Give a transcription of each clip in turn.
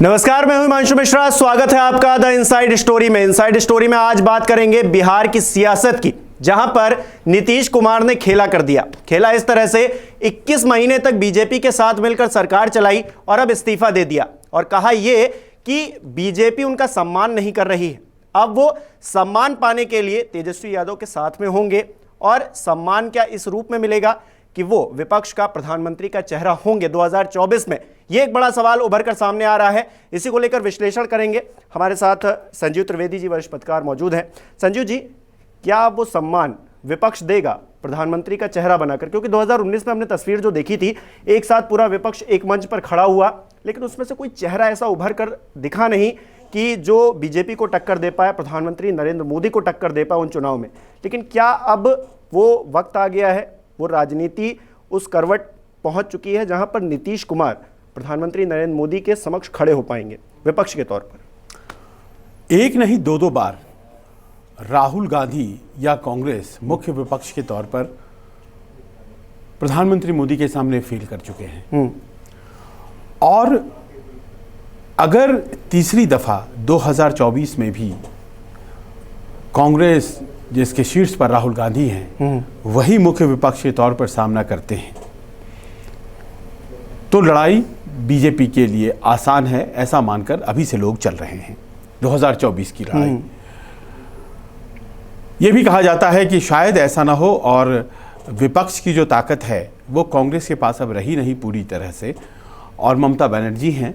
नमस्कार, मैं हूं हिमांशु मिश्रा। स्वागत है आपका द इनसाइड स्टोरी में। इनसाइड स्टोरी में आज बात करेंगे बिहार की सियासत की, जहां पर नीतीश कुमार ने खेला कर दिया। खेला इस तरह से 21 महीने तक बीजेपी के साथ मिलकर सरकार चलाई और अब इस्तीफा दे दिया और कहा यह कि बीजेपी उनका सम्मान नहीं कर रही है। अब वो सम्मान पाने के लिए तेजस्वी यादव के साथ में होंगे और सम्मान क्या इस रूप में मिलेगा कि वो विपक्ष का प्रधानमंत्री का चेहरा होंगे 2024 में। ये एक बड़ा सवाल उभर कर सामने आ रहा है। इसी को लेकर विश्लेषण करेंगे। हमारे साथ संजीव त्रिवेदी जी वरिष्ठ पत्रकार मौजूद हैं। संजीव जी, क्या वो सम्मान विपक्ष देगा प्रधानमंत्री का चेहरा बनाकर? क्योंकि 2019 में हमने तस्वीर जो देखी थी, एक साथ पूरा विपक्ष एक मंच पर खड़ा हुआ, लेकिन उसमें से कोई चेहरा ऐसा उभर कर दिखा नहीं कि जो बीजेपी को टक्कर दे पाए, प्रधानमंत्री नरेंद्र मोदी को टक्कर दे पाए उन चुनाव में। लेकिन क्या अब वो वक्त आ गया है, वो राजनीति उस करवट पहुंच चुकी है जहां पर नीतीश कुमार प्रधानमंत्री नरेंद्र मोदी के समक्ष खड़े हो पाएंगे विपक्ष के तौर पर? एक नहीं दो बार राहुल गांधी या कांग्रेस मुख्य विपक्ष के तौर पर प्रधानमंत्री मोदी के सामने फेल कर चुके हैं। और अगर तीसरी दफा 2024 में भी कांग्रेस, जिसके शीर्ष पर राहुल गांधी हैं, वही मुख्य विपक्ष के तौर पर सामना करते हैं, तो लड़ाई बीजेपी के लिए आसान है, ऐसा मानकर अभी से लोग चल रहे हैं 2024 की लड़ाई। यह भी कहा जाता है कि शायद ऐसा ना हो और विपक्ष की जो ताकत है वो कांग्रेस के पास अब रही नहीं पूरी तरह से, और ममता बनर्जी हैं,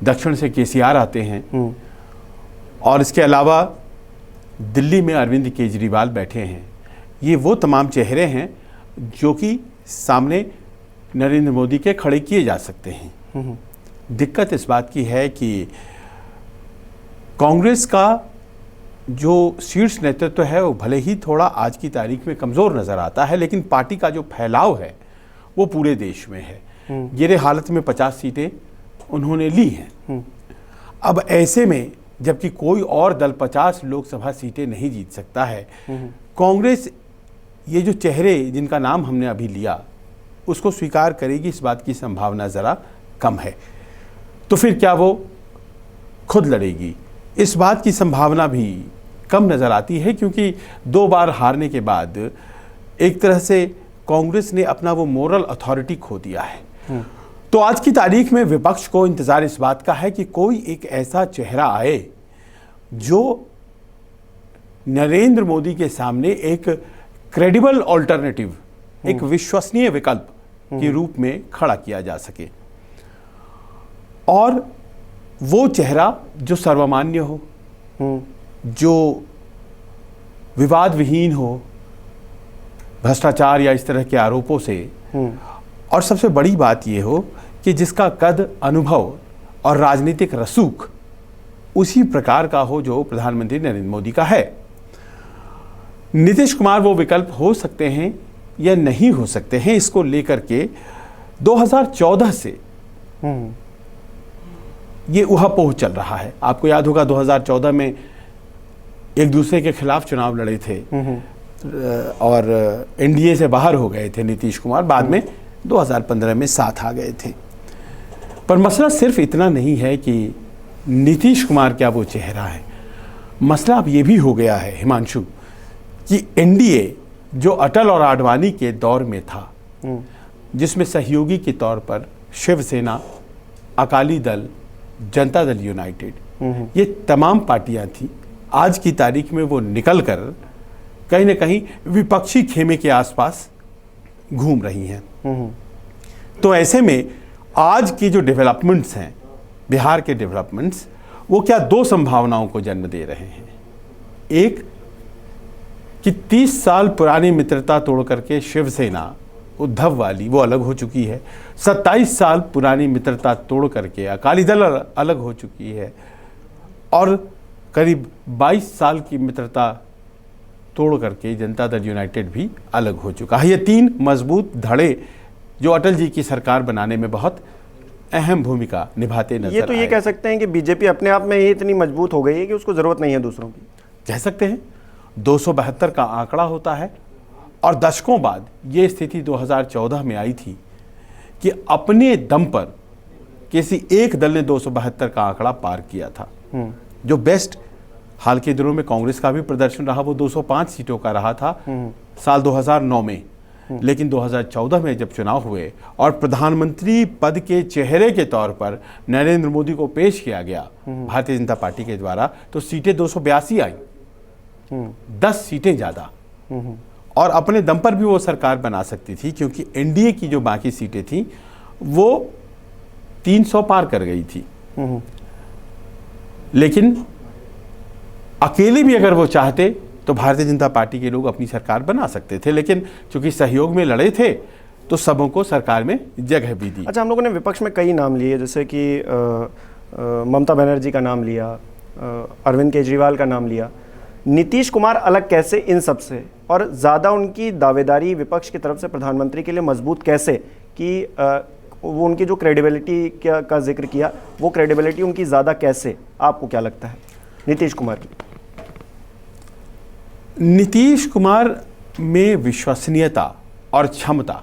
दक्षिण से केसीआर आते हैं, और इसके अलावा दिल्ली में अरविंद केजरीवाल बैठे हैं। ये वो तमाम चेहरे हैं जो कि सामने नरेंद्र मोदी के खड़े किए जा सकते हैं। दिक्कत इस बात की है कि कांग्रेस का जो शीर्ष नेतृत्व है वो भले ही थोड़ा आज की तारीख में कमज़ोर नज़र आता है, लेकिन पार्टी का जो फैलाव है वो पूरे देश में है। ये हालत में 50 सीटें उन्होंने ली हैं। अब ऐसे में जबकि कोई और दल 50 लोकसभा सीटें नहीं जीत सकता है, कांग्रेस ये जो चेहरे जिनका नाम हमने अभी लिया उसको स्वीकार करेगी, इस बात की संभावना ज़रा कम है। तो फिर क्या वो खुद लड़ेगी? इस बात की संभावना भी कम नज़र आती है, क्योंकि 2 बार हारने के बाद एक तरह से कांग्रेस ने अपना वो मोरल अथॉरिटी खो दिया है। तो आज की तारीख में विपक्ष को इंतज़ार इस बात का है कि कोई एक ऐसा चेहरा आए जो नरेंद्र मोदी के सामने एक क्रेडिबल ऑल्टरनेटिव, एक विश्वसनीय विकल्प के रूप में खड़ा किया जा सके, और वो चेहरा जो सर्वमान्य हो, जो विवाद विहीन हो, भ्रष्टाचार या इस तरह के आरोपों से, और सबसे बड़ी बात यह हो कि जिसका कद, अनुभव और राजनीतिक रसूख उसी प्रकार का हो जो प्रधानमंत्री नरेंद्र मोदी का है। नीतीश कुमार वो विकल्प हो सकते हैं या नहीं हो सकते हैं, इसको लेकर के 2014 से ये उहापोह चल रहा है। आपको याद होगा 2014 में एक दूसरे के खिलाफ चुनाव लड़े थे और एनडीए से बाहर हो गए थे नीतीश कुमार, बाद में 2015 में साथ आ गए थे। पर मसला सिर्फ इतना नहीं है कि नीतीश कुमार क्या वो चेहरा है, मसला अब ये भी हो गया है हिमांशु कि एनडीए जो अटल और आडवाणी के दौर में था, जिसमें सहयोगी के तौर पर शिवसेना, अकाली दल, जनता दल यूनाइटेड, ये तमाम पार्टियां थी, आज की तारीख में वो निकलकर कहीं ना कहीं विपक्षी खेमे के आसपास घूम रही हैं। तो ऐसे में आज की जो डेवलपमेंट्स हैं, बिहार के डेवलपमेंट्स, वो क्या 2 संभावनाओं को जन्म दे रहे हैं। एक कि 30 साल पुरानी मित्रता तोड़ करके शिवसेना उद्धव वाली वो अलग हो चुकी है, 27 साल पुरानी मित्रता तोड़ करके अकाली दल अलग हो चुकी है, और करीब 22 साल की मित्रता तोड़ करके जनता दल यूनाइटेड भी अलग हो चुका है। ये 3 मजबूत धड़े जो अटल जी की सरकार बनाने में बहुत अहम भूमिका निभाते नजर आए। ये तो ये कह सकते हैं कि बीजेपी अपने आप में ही इतनी मजबूत हो गई है कि उसको जरूरत नहीं है दूसरों की, कह सकते हैं। 272 का आंकड़ा होता है, और दशकों बाद ये स्थिति 2014 में आई थी कि अपने दम पर किसी एक दल ने 272 का आंकड़ा पार किया था। जो बेस्ट हाल के दिनों में कांग्रेस का भी प्रदर्शन रहा वो 205 सीटों का रहा था साल 2009 में। लेकिन 2014 में जब चुनाव हुए और प्रधानमंत्री पद के चेहरे के तौर पर नरेंद्र मोदी को पेश किया गया भारतीय जनता पार्टी के द्वारा, तो सीटें 282 आई, 10 सीटें ज्यादा। और अपने दम पर भी वो सरकार बना सकती थी, क्योंकि एनडीए की जो बाकी सीटें थीं वो 300 पार कर गई थी। लेकिन अकेले भी अगर वो चाहते तो भारतीय जनता पार्टी के लोग अपनी सरकार बना सकते थे, लेकिन चूंकि सहयोग में लड़े थे तो सबों को सरकार में जगह भी दी। अच्छा, हम लोगों ने विपक्ष में कई नाम लिए, जैसे कि ममता बनर्जी का नाम लिया, अरविंद केजरीवाल का नाम लिया। नीतीश कुमार अलग कैसे इन सब से, और ज़्यादा उनकी दावेदारी विपक्ष की तरफ से प्रधानमंत्री के लिए मजबूत कैसे कि वो उनकी जो क्रेडिबिलिटी का जिक्र किया, वो क्रेडिबिलिटी उनकी ज़्यादा कैसे, आपको क्या लगता है नीतीश कुमार की? नीतीश कुमार में विश्वसनीयता और क्षमता,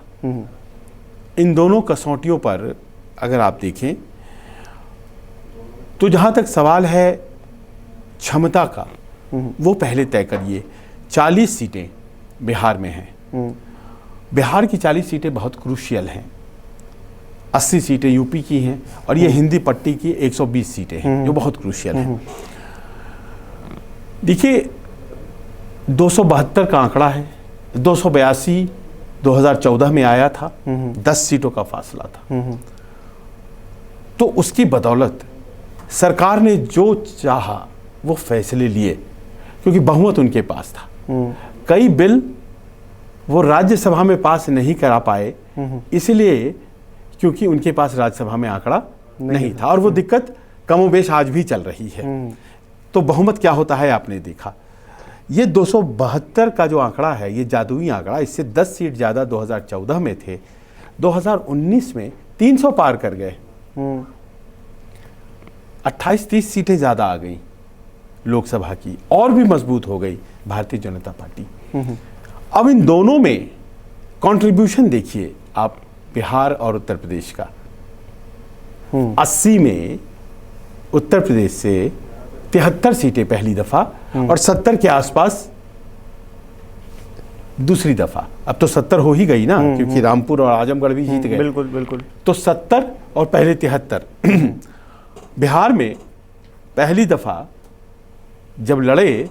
इन दोनों कसौटियों पर अगर आप देखें तो जहां तक सवाल है क्षमता का, वो पहले तय करिए। 40 सीटें बिहार में हैं। बिहार की 40 सीटें बहुत क्रूशियल हैं। 80 सीटें यूपी की हैं और ये हिंदी पट्टी की 120 सीटें हैं जो बहुत क्रूशियल हैं। देखिए 272 का आंकड़ा है, 282 2014 में आया था, 10 सीटों का फासला था। तो उसकी बदौलत सरकार ने जो चाहा वो फैसले लिए, क्योंकि बहुमत उनके पास था। कई बिल वो राज्यसभा में पास नहीं करा पाए, इसलिए क्योंकि उनके पास राज्यसभा में आंकड़ा नहीं था, और वो दिक्कत कमोबेश आज भी चल रही है। तो बहुमत क्या होता है आपने देखा। ये 272 का जो आंकड़ा है, ये जादुई आंकड़ा, इससे 10 सीट ज़्यादा 2014 में थे, 2019 में 300 पार कर गए। 28-30 सीटें ज़्यादा आ गई लोकसभा की, और भी मजबूत हो गई भारतीय जनता पार्टी। अब इन दोनों में कंट्रीब्यूशन देखिए आप, बिहार और उत्तर प्रदेश का। 80 में उत्तर प्रदेश से 73 सीटें पहली दफा और 70 के आसपास दूसरी दफा। अब तो 70 हो ही गई ना, क्योंकि रामपुर और आजमगढ़ भी जीत गए। बिल्कुल बिल्कुल। तो 70 और पहले 73। बिहार में पहली दफा जब लड़े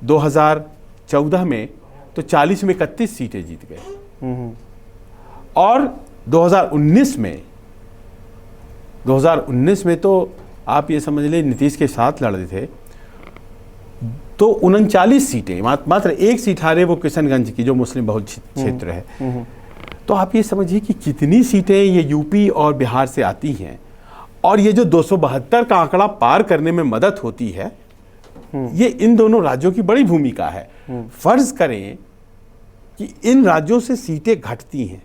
2014 में तो 40 में 31 सीटें जीत गए। और 2019 में तो आप ये समझ लें नीतीश के साथ लड़ रहे थे, तो 39 सीटें, मात्र एक सीट हारे वो किशनगंज की, जो मुस्लिम बहुल क्षेत्र है। तो आप ये समझिए कि कितनी सीटें ये यूपी और बिहार से आती हैं, और ये जो 272 का आंकड़ा पार करने में मदद होती है, ये इन दोनों राज्यों की बड़ी भूमिका है। फर्ज करें कि इन राज्यों से सीटें घटती हैं,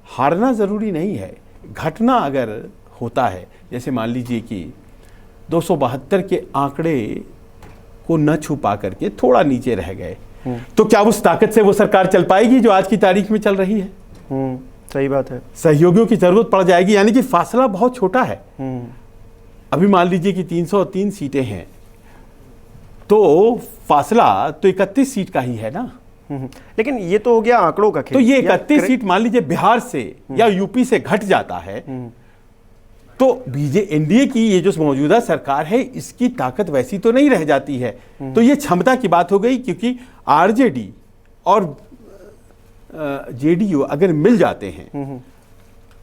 हारना जरूरी नहीं है, घटना अगर होता है, जैसे मान लीजिए कि 272 के आंकड़े को न छुपा करके थोड़ा नीचे रह गए, तो क्या उस ताकत से वो सरकार चल पाएगी जो आज की तारीख में चल रही है? सही बात है। सहयोगियों की जरूरत पड़ जाएगी, यानी कि फासला बहुत छोटा है। अभी मान लीजिए कि 303 सीटें हैं, तो फासला तो 31 सीट का ही है ना। लेकिन ये तो हो गया आंकड़ों का खेल। तो ये 31 सीट मान लीजिए बिहार से या यूपी से घट जाता है, तो एनडीए की ये जो मौजूदा सरकार है, इसकी ताकत वैसी तो नहीं रह जाती है। तो ये क्षमता की बात हो गई, क्योंकि आरजेडी और जेडीयू अगर मिल जाते हैं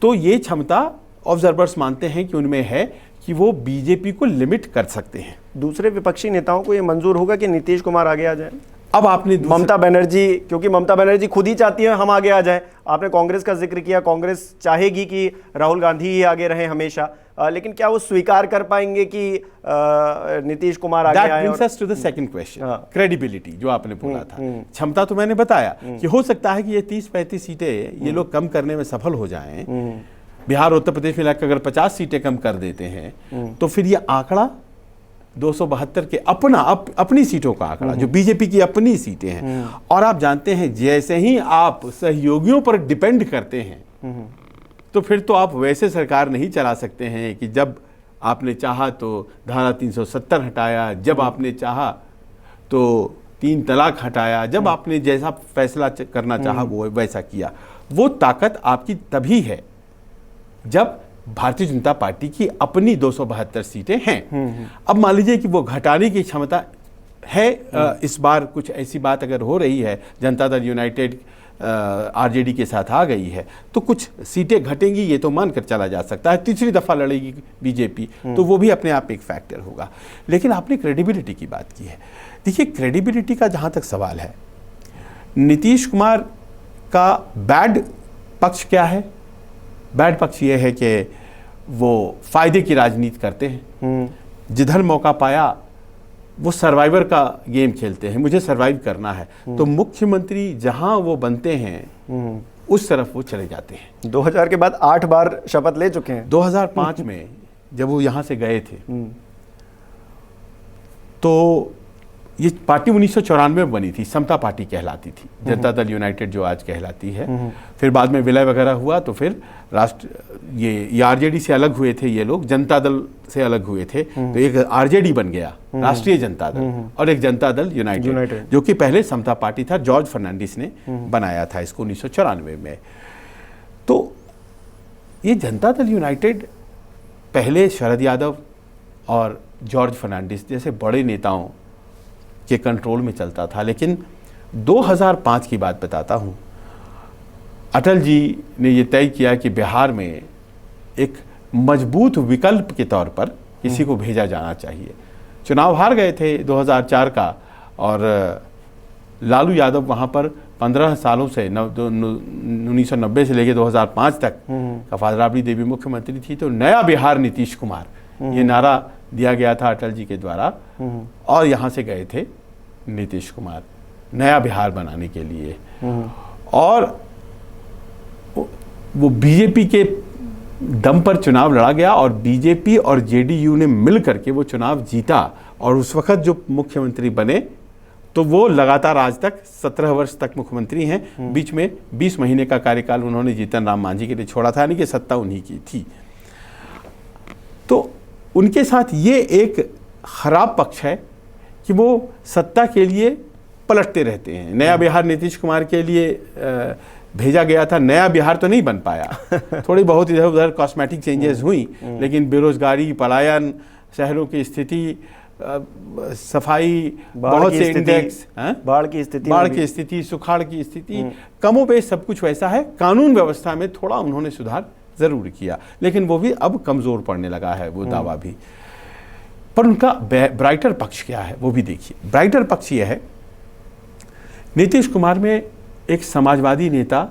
तो ये क्षमता ऑब्जर्वर्स मानते हैं कि उनमें है कि वो बीजेपी को लिमिट कर सकते हैं। दूसरे विपक्षी नेताओं को ये मंजूर होगा कि नीतीश कुमार आगे आ जाए? अब आपने ममता बनर्जी, क्योंकि ममता बनर्जी खुद ही चाहती है हम आगे आ जाएं। आपने कांग्रेस का जिक्र किया, कांग्रेस चाहेगी कि राहुल गांधी ही आगे रहें हमेशा, लेकिन क्या वो स्वीकार कर पाएंगे कि नीतीश कुमार आगे आए? That brings us to the second question, credibility, जो आपने बोला था। क्षमता तो मैंने बताया कि हो सकता है कि ये 30-35 सीटें ये लोग कम करने में सफल हो जाएं। बिहार उत्तर प्रदेश में लाकर अगर 50 सीटें कम कर देते हैं, तो फिर ये आंकड़ा 272 के अपनी सीटों का आंकड़ा, जो बीजेपी की अपनी सीटें हैं। और आप जानते हैं जैसे ही आप सहयोगियों पर डिपेंड करते हैं तो फिर तो आप वैसे सरकार नहीं चला सकते हैं कि जब आपने चाहा तो धारा 370 हटाया, जब आपने चाहा तो 3 तलाक हटाया, जब आपने जैसा फैसला करना चाहा वो वैसा किया। वो ताकत आपकी तभी है जब भारतीय जनता पार्टी की अपनी 272 सीटें हैं। अब मान लीजिए कि वो घटाने की क्षमता है। इस बार कुछ ऐसी बात अगर हो रही है, जनता दल यूनाइटेड आरजेडी के साथ आ गई है, तो कुछ सीटें घटेंगी, ये तो मानकर चला जा सकता है। तीसरी दफा लड़ेगी बीजेपी, तो वो भी अपने आप एक फैक्टर होगा। लेकिन आपने क्रेडिबिलिटी की बात की है। देखिए, क्रेडिबिलिटी का जहां तक सवाल है, नीतीश कुमार का बैड पक्ष क्या है? बैड पक्ष ये है कि वो फायदे की राजनीति करते हैं। जिधर मौका पाया वो सर्वाइवर का गेम खेलते हैं, मुझे सर्वाइव करना है। तो मुख्यमंत्री जहां वो बनते हैं उस तरफ वो चले जाते हैं। 2000 के बाद 8 बार शपथ ले चुके हैं। 2005 में जब वो यहां से गए थे तो ये पार्टी 1994 में बनी थी, समता पार्टी कहलाती थी, जनता दल यूनाइटेड जो आज कहलाती है। फिर बाद में विलय वगैरह हुआ तो फिर ये आरजेडी से अलग हुए थे, ये लोग जनता दल से अलग हुए थे, तो एक आरजेडी बन गया, राष्ट्रीय जनता दल, और एक जनता दल यूनाइटेड, जो कि पहले समता पार्टी था। जॉर्ज फर्नांडिस ने बनाया था इसको 1994 में। तो ये जनता दल यूनाइटेड पहले शरद यादव और जॉर्ज फर्नांडिस जैसे बड़े नेताओं के कंट्रोल में चलता था। लेकिन 2005 की बात बताता हूं, अटल जी ने यह तय किया कि बिहार में एक मजबूत विकल्प के तौर पर किसी को भेजा जाना चाहिए। चुनाव हार गए थे 2004 का, और लालू यादव वहां पर 15 सालों से 1990 से लेकर 2005 तक कफाल राबड़ी देवी मुख्यमंत्री थी। तो नया बिहार नीतीश कुमार, ये नारा दिया गया था अटल जी के द्वारा, और यहां से गए थे नीतीश कुमार नया बिहार बनाने के लिए। और वो बीजेपी के दम पर चुनाव लड़ा गया, और बीजेपी और जेडीयू ने मिल करके वो चुनाव जीता। और उस वक्त जो मुख्यमंत्री बने तो वो लगातार आज तक 17 वर्ष तक मुख्यमंत्री हैं। बीच में 20 महीने का कार्यकाल उन्होंने जीतन राम मांझी के लिए छोड़ा था, यानी कि सत्ता उन्हीं की थी। तो उनके साथ ये एक खराब पक्ष है कि वो सत्ता के लिए पलटते रहते हैं। नया बिहार नीतीश कुमार के लिए भेजा गया था, नया बिहार तो नहीं बन पाया। थोड़ी बहुत इधर उधर कॉस्मेटिक चेंजेस हुई, लेकिन बेरोजगारी, पलायन, शहरों की स्थिति, सफाई, बहुत से इंडेक्स, बाढ़ की स्थिति, सुखाड़ की स्थिति, कमोबेश सब कुछ वैसा है। कानून व्यवस्था में थोड़ा उन्होंने सुधार जरूर किया, लेकिन वो भी अब कमजोर पड़ने लगा है वो दावा भी। पर उनका ब्राइटर पक्ष क्या है वो भी देखिए। ब्राइटर पक्ष यह है, नीतीश कुमार में एक समाजवादी नेता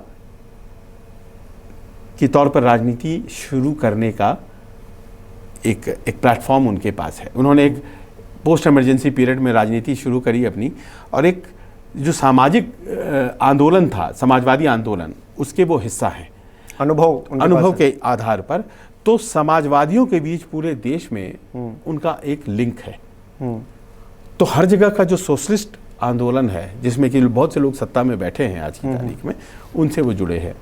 के तौर पर राजनीति शुरू करने का एक प्लेटफॉर्म उनके पास है। उन्होंने एक पोस्ट इमरजेंसी पीरियड में राजनीति शुरू करी अपनी, और एक जो सामाजिक आंदोलन था, समाजवादी आंदोलन, उसके वो हिस्सा हैं। अनुभव के आधार पर तो समाजवादियों के बीच पूरे देश में उनका एक लिंक है। तो हर जगह का जो सोशलिस्ट आंदोलन है, जिसमें कि बहुत से लोग सत्ता में बैठे हैं आज की तारीख में, उनसे वो जुड़े हैं।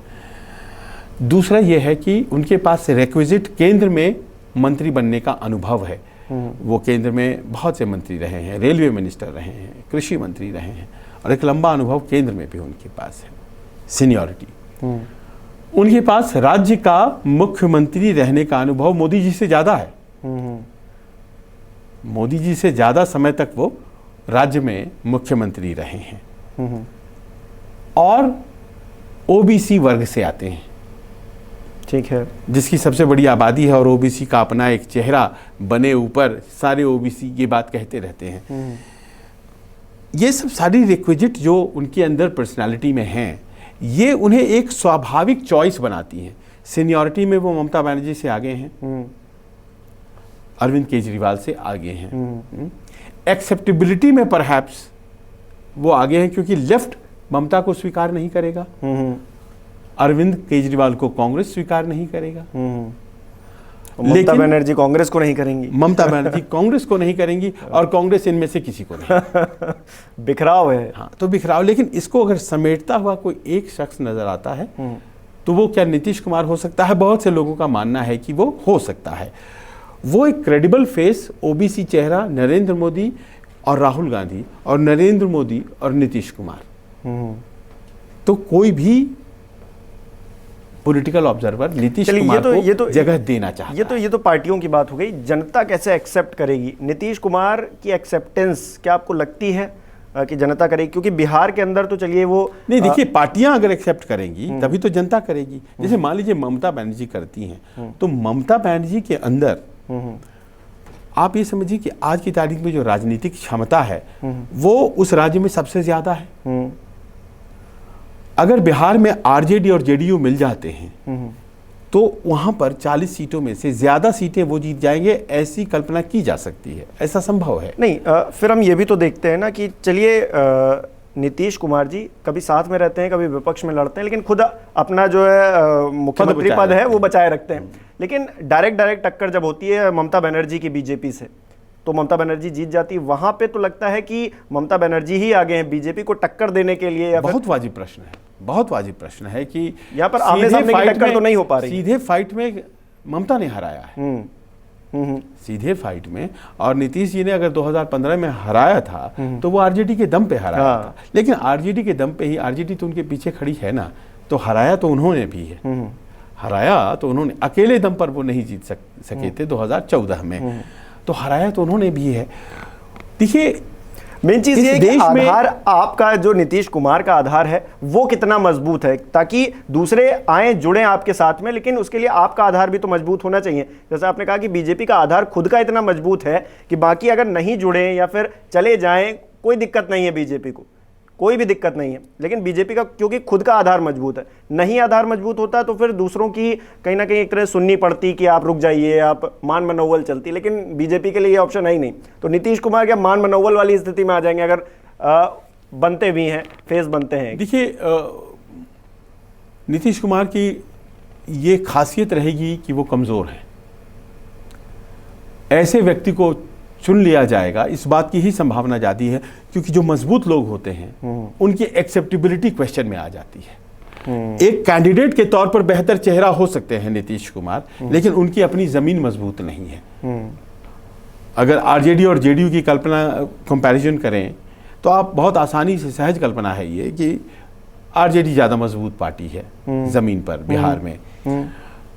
दूसरा ये है कि उनके पास रिक्विजिट केंद्र में मंत्री बनने का अनुभव है। वो केंद्र में बहुत से मंत्री रहे हैं, रेलवे मिनिस्टर रहे हैं, कृषि मंत्री रहे हैं, और एक लंबा अनुभव केंद्र में भी उनके पास है, सीनियरिटी। उनके पास राज्य का मुख्यमंत्री रहने का अनुभव मोदी जी से ज्यादा है। मोदी जी से ज्यादा समय तक वो राज्य में मुख्यमंत्री रहे हैं, और ओबीसी वर्ग से आते हैं, ठीक है, जिसकी सबसे बड़ी आबादी है, और ओबीसी का अपना एक चेहरा बने ऊपर सारे ओबीसी ये बात कहते रहते हैं। ये सब सारी रिक्विजिट जो उनके अंदर पर्सनालिटी में हैं, ये उन्हें एक स्वाभाविक चॉइस बनाती हैं। सीनियरिटी में वो ममता बनर्जी से आगे हैं, अरविंद केजरीवाल से आगे हैं। एक्सेप्टेबिलिटी में परहैप्स वो आगे हैं, क्योंकि लेफ्ट ममता को स्वीकार नहीं करेगा, अरविंद केजरीवाल को कांग्रेस स्वीकार नहीं करेगा, ममता बनर्जी कांग्रेस को नहीं करेंगी, ममता बनर्जी कांग्रेस को नहीं करेंगी, और कांग्रेस इनमें से किसी को नहीं। बिखराव है। हाँ, तो बिखराव। लेकिन इसको अगर समेटता हुआ कोई एक शख्स नजर आता है तो वो क्या नीतीश कुमार हो सकता है? बहुत से लोगों का मानना है कि वो हो सकता है। वो एक क्रेडिबल फेस, ओबीसी चेहरा, नरेंद्र मोदी और राहुल गांधी और नरेंद्र मोदी और नीतीश कुमार, तो कोई भी पॉलिटिकल ऑब्जर्वर नीतीश कुमार को जगह देना चाहता है। ये तो पार्टियों की बात हो गई। जनता कैसे एक्सेप्ट करेगी नीतीश कुमार की एक्सेप्टेंस? क्या आपको लगती है कि जनता करेगी? क्योंकि बिहार के अंदर तो चलिए वो नहीं, देखिए पार्टियां अगर एक्सेप्ट करेंगी तभी तो जनता करेगी। जैसे मान लीजिए ममता बनर्जी करती हैं, तो ममता बनर्जी के अंदर आप ये समझिए कि आज की तारीख में जो राजनीतिक क्षमता है वो उस राज्य में सबसे ज्यादा है। अगर बिहार में आरजेडी और जेडीयू मिल जाते हैं तो वहां पर 40 सीटों में से ज्यादा सीटें वो जीत जाएंगे, ऐसी कल्पना की जा सकती है, ऐसा संभव है। नहीं, फिर हम ये भी तो देखते हैं ना कि चलिए नीतीश कुमार जी कभी साथ में रहते हैं, कभी विपक्ष में लड़ते हैं, लेकिन खुद अपना जो है मुख्यमंत्री पद है वो बचाए रखते हैं। लेकिन डायरेक्ट टक्कर जब होती है ममता बनर्जी की बीजेपी से, तो ममता बनर्जी जीत जाती है। वहां पे तो लगता है कि ममता बनर्जी ही आगे हैं बीजेपी को टक्कर देने के लिए। बहुत वाजिब प्रश्न है, बहुत वाजिब प्रश्न है कि यहाँ पर आमने सामने की टक्कर तो नहीं हो पा रही। सीधे फाइट में ममता ने हराया है, सीधे फाइट में। और नीतीश जी ने अगर 2015 में हराया था तो वो आरजेडी के दम पे हराया था। लेकिन आरजेडी के दम पे ही, आरजेडी तो उनके पीछे खड़ी है ना, तो हराया तो उन्होंने भी है। हराया तो उन्होंने, अकेले दम पर वो नहीं जीत सके थे 2014 में, तो हराया तो उन्होंने भी है। देखिए मेन चीज ये है कि आधार आपका जो नीतीश कुमार का आधार है वो कितना मजबूत है, ताकि दूसरे आए जुड़े आपके साथ में, लेकिन उसके लिए आपका आधार भी तो मजबूत होना चाहिए। जैसे आपने कहा कि बीजेपी का आधार खुद का इतना मजबूत है कि बाकी अगर नहीं जुड़े या फिर चले जाएं कोई दिक्कत नहीं है, बीजेपी को कोई भी दिक्कत नहीं है। लेकिन बीजेपी का क्योंकि खुद का आधार मजबूत है, नहीं आधार मजबूत होता तो फिर दूसरों की कहीं ना कहीं एक तरह सुननी पड़ती कि आप रुक जाइए, आप मान मनोवल चलती। लेकिन बीजेपी के लिए ये ऑप्शन है ही नहीं। तो नीतीश कुमार क्या मान मनोवल वाली स्थिति में आ जाएंगे अगर बनते भी हैं, फेस बनते हैं? देखिए नीतीश कुमार की ये खासियत रहेगी कि वो कमजोर है। ऐसे व्यक्ति को चुन लिया जाएगा, इस बात की ही संभावना ज्यादा है, क्योंकि जो मजबूत लोग होते हैं उनकी एक्सेप्टेबिलिटी क्वेश्चन में आ जाती है। एक कैंडिडेट के तौर पर बेहतर चेहरा हो सकते हैं नीतीश कुमार, लेकिन उनकी अपनी जमीन मजबूत नहीं है। अगर आरजेडी और जेडीयू की कल्पना कंपैरिजन करें तो आप बहुत आसानी से, सहज कल्पना है ये कि आरजेडी ज्यादा मजबूत पार्टी है जमीन पर बिहार में।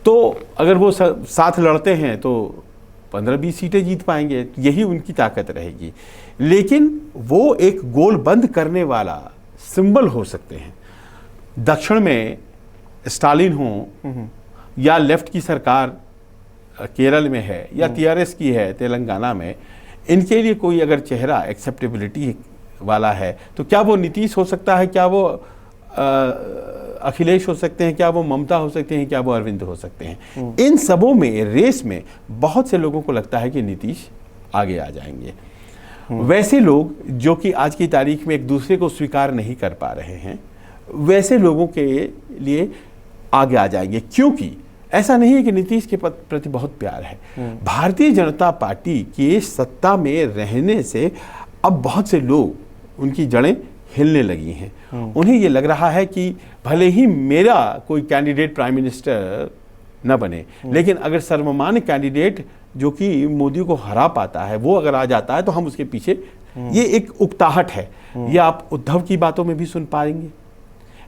तो अगर वो साथ लड़ते हैं तो 15-20 सीटें जीत पाएंगे, यही उनकी ताकत रहेगी। लेकिन वो एक गोल बंद करने वाला सिंबल हो सकते हैं। दक्षिण में स्टालिन हो या लेफ्ट की सरकार केरल में है या टीआरएस की है तेलंगाना में, इनके लिए कोई अगर चेहरा एक्सेप्टेबिलिटी वाला है तो क्या वो नीतीश हो सकता है, क्या वो अखिलेश हो सकते हैं, क्या वो ममता हो सकते हैं, क्या वो अरविंद हो सकते हैं। इन सबों में, रेस में बहुत से लोगों को लगता है कि नीतीश आगे आ जाएंगे। वैसे लोग जो कि आज की तारीख में एक दूसरे को स्वीकार नहीं कर पा रहे हैं, वैसे लोगों के लिए आगे आ जाएंगे। क्योंकि ऐसा नहीं है कि नीतीश के प्रति बहुत प्यार है। भारतीय जनता पार्टी के सत्ता में रहने से अब बहुत से लोग, उनकी जड़ें हिलने लगी हैं। उन्हें ये लग रहा है कि भले ही मेरा कोई कैंडिडेट प्राइम मिनिस्टर न बने, लेकिन अगर सर्वमान्य कैंडिडेट जो कि मोदी को हरा पाता है वो अगर आ जाता है तो हम उसके पीछे, ये एक उकताहट है। ये आप उद्धव की बातों में भी सुन पाएंगे,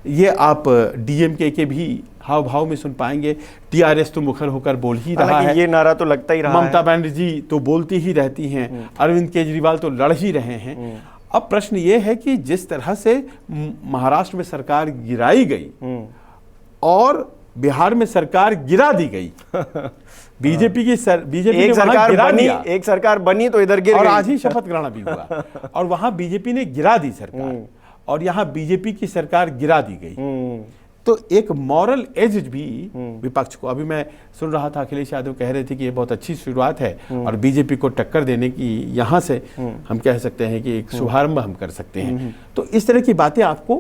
ये आप डीएमके के भी हाव भाव में सुन पाएंगे। टीआरएस तो मुखर होकर बोल ही रहा है, ये नारा तो लगता ही रहा। ममता बनर्जी तो बोलती ही रहती हैं, अरविंद केजरीवाल तो लड़ ही रहे हैं। अब प्रश्न ये है कि जिस तरह से महाराष्ट्र में सरकार गिराई गई और बिहार में सरकार गिरा दी गई, बीजेपी की बीजेपी एक सरकार बनी, एक सरकार बनी तो इधर गिर और गई। आज ही शपथ ग्रहण भी हुआ और वहां बीजेपी ने गिरा दी सरकार और यहां बीजेपी की सरकार गिरा दी गई। तो एक मॉरल एज भी विपक्ष को, अभी मैं सुन रहा था अखिलेश यादव कह रहे थे कि ये बहुत अच्छी शुरुआत है और बीजेपी को टक्कर देने की यहां से हम कह सकते हैं कि एक शुभारंभ हम कर सकते हैं। तो इस तरह की बातें आपको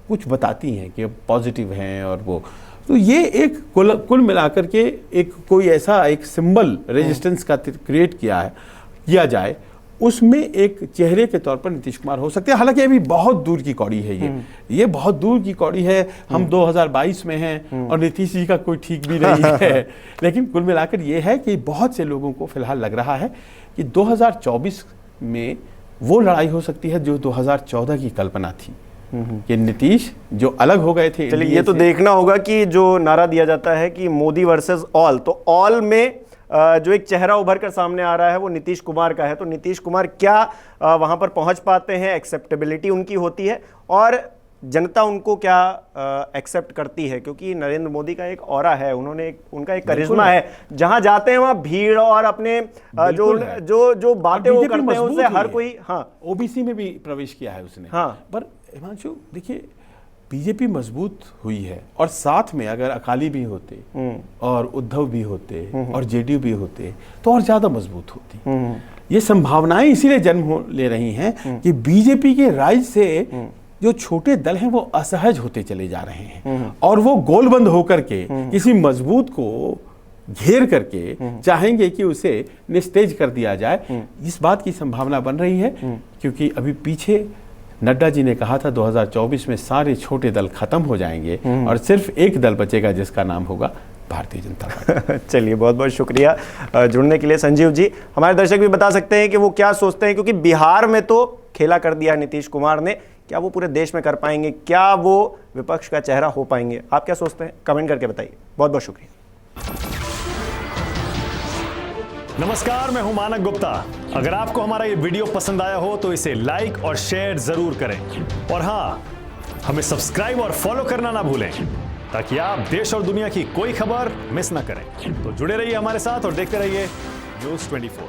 कुछ बताती हैं कि पॉजिटिव हैं और वो, तो ये एक कुल मिलाकर के एक कोई ऐसा एक सिंबल रेजिस्टेंस का क्रिएट किया जाए, उसमें एक चेहरे के तौर पर नीतीश कुमार हो सकते हैं। हालांकि अभी बहुत दूर की कौड़ी है ये बहुत दूर की कौड़ी है। हम 2022 में हैं और नीतीश जी का कोई ठीक भी नहीं है। लेकिन कुल मिलाकर ये है कि बहुत से लोगों को फिलहाल लग रहा है कि 2024 में वो लड़ाई हो सकती है जो 2014 की कल्पना थी कि नीतीश जो अलग हो गए थे। चलिए, ये तो देखना होगा कि जो नारा दिया जाता है कि मोदी वर्सेस ऑल, तो ऑल में जो एक चेहरा उभर कर सामने आ रहा है वो नीतीश कुमार का है। तो नीतीश कुमार क्या वहां पर पहुंच पाते हैं, एक्सेप्टेबिलिटी उनकी होती है और जनता उनको क्या एक्सेप्ट करती है, क्योंकि नरेंद्र मोदी का एक ऑरा है, उनका एक करिश्मा है, जहां जाते हैं वहां भीड़ और अपने जो बातें वो करते हैं उससे हर कोई। हाँ, ओबीसी में भी प्रवेश किया है उसने। हाँ, पर हिमांशु देखिए, बीजेपी मजबूत हुई है और साथ में अगर अकाली भी होते और उद्धव भी होते और जेडीयू भी होते तो और ज्यादा मजबूत होती। ये संभावनाएं इसीलिए जन्म ले रही हैं कि बीजेपी के राज से जो छोटे दल हैं वो असहज होते चले जा रहे हैं और वो गोलबंद होकर के किसी मजबूत को घेर करके चाहेंगे कि उसे निस्तेज कर दिया जाए। इस बात की संभावना बन रही है क्योंकि अभी पीछे नड्डा जी ने कहा था 2024 में सारे छोटे दल खत्म हो जाएंगे और सिर्फ एक दल बचेगा जिसका नाम होगा भारतीय जनता पार्टी। चलिए, बहुत बहुत शुक्रिया जुड़ने के लिए संजीव जी। हमारे दर्शक भी बता सकते हैं कि वो क्या सोचते हैं, क्योंकि बिहार में तो खेला कर दिया नीतीश कुमार ने, क्या वो पूरे देश में कर पाएंगे, क्या वो विपक्ष का चेहरा हो पाएंगे? आप क्या सोचते हैं, कमेंट करके बताइए। बहुत बहुत शुक्रिया। नमस्कार, मैं हूं मानक गुप्ता। अगर आपको हमारा ये वीडियो पसंद आया हो तो इसे लाइक और शेयर जरूर करें और हाँ, हमें सब्सक्राइब और फॉलो करना ना भूलें ताकि आप देश और दुनिया की कोई खबर मिस ना करें। तो जुड़े रहिए हमारे साथ और देखते रहिए न्यूज़ 24।